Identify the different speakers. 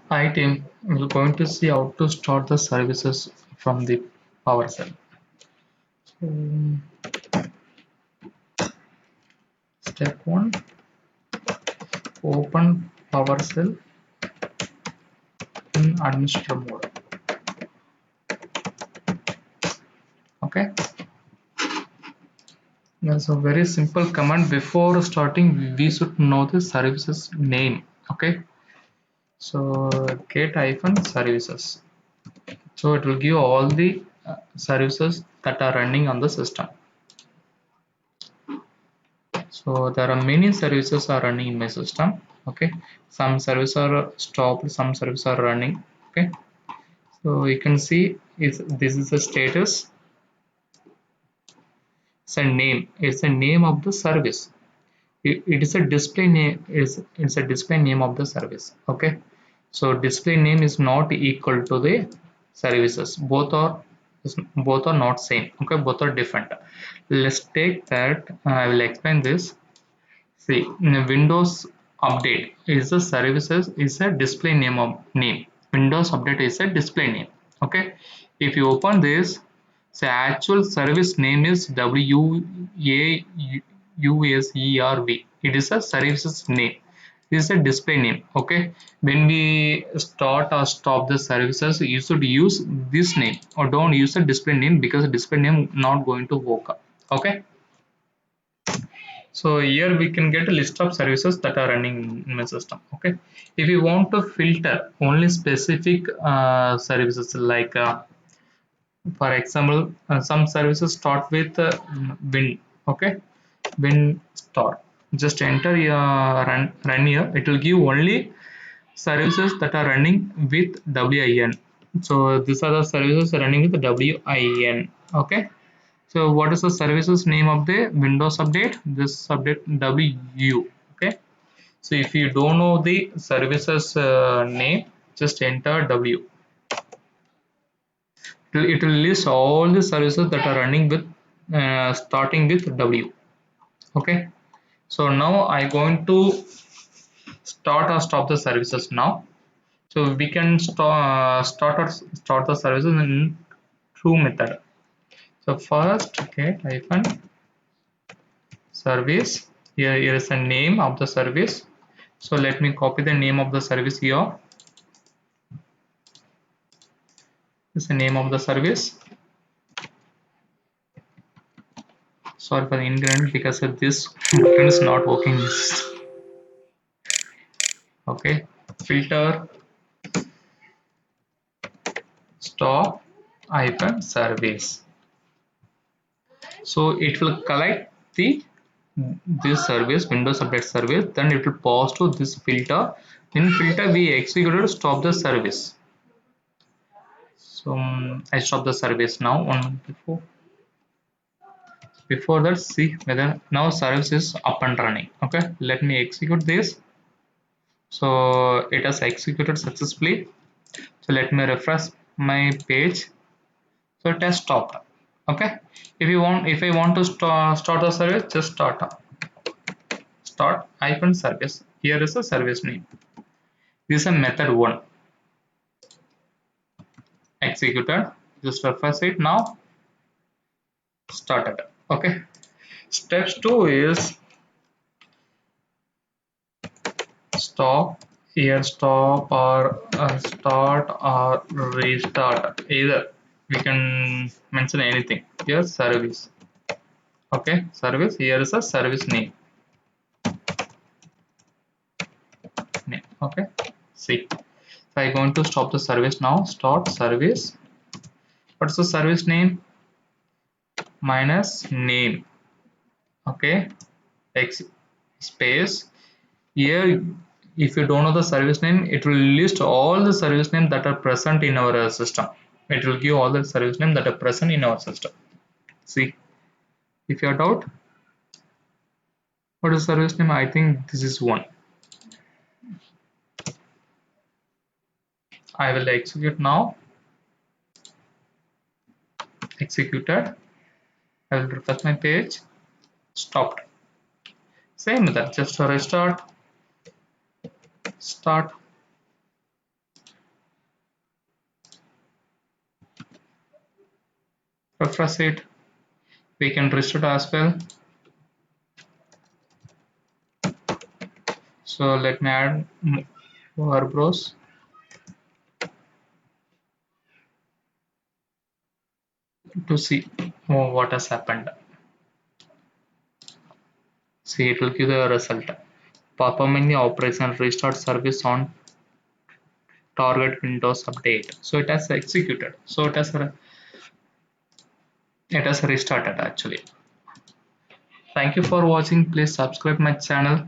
Speaker 1: Hi team, we're going to see how to start the services from the PowerShell. So, step 1, open PowerShell in administrator mode. Okay, there's a very simple command. Before starting, we should know the services name. Okay, so get hyphen services. So it will give all the services that are running on the system. So there are many services are running in my system. Okay, some services are stopped, some services are running. Okay, so you can see is this is the status. It's a name of the service. It is a display name. It's a display name of the service. Okay, so display name is not equal to the services. Both are not same. Okay, both are different. Let's take that. I will explain this. See, in a Windows Update is a services is a display name of name. Windows Update is a display name. Okay, if you open this, the actual service name is WAUSERV. It is a services name. This is a display name. Okay, when we start or stop the services, you should use this name or don't use the display name because the display name not going to work. Okay. So here we can get a list of services that are running in my system. Okay, if you want to filter only specific services, like for example, some services start with win. Okay, win start. Just enter your run here. It will give only services that are running with WIN. So these are the services running with WIN. Okay, so what is the services name of the Windows update? This update WU. Okay. So if you don't know the services name, just enter W. It will list all the services that are running with starting with W. Okay. So now I'm going to start or stop the services now. So we can start the services in two method. So first get hyphen service. Here is the name of the service. So let me copy the name of the service here. This is the name of the service. Sorry for the inconvenience because of this button is not working. Okay, filter stop hyphen service. So it will collect the this service, Windows Update service, then it will pass to this filter. In filter we executed stop the service. So I stop the service now. One before that, see whether now service is up and running. Okay, let me execute this. So it has executed successfully. So let me refresh my page. So it has stopped. Okay, if I want to start the service, just start hyphen service. Here is the service name. This is a method 1 executed. Just refresh it now. Started. Okay, steps 2 is stop. Here stop or start or restart. Either we can mention anything. Here service. Okay, service. Here is a service name. Okay, see. So I'm going to stop the service now. Start service. What's the service name? Minus name. Okay, X space. Here, if you don't know the service name, it will list all the service names that are present in our system. It will give all the service names that are present in our system. See, if you are doubt, what is the service name? I think this is one. I will execute now. Executed. I will refresh my page. Stopped. Same method. Just restart. Start. refresh it. We can restart as well. So let me add more browse to see what has happened. See, it will give the result. Performing the operation restart service on target Windows update. So it has executed. So it has restarted actually. Thank you for watching. Please subscribe my channel.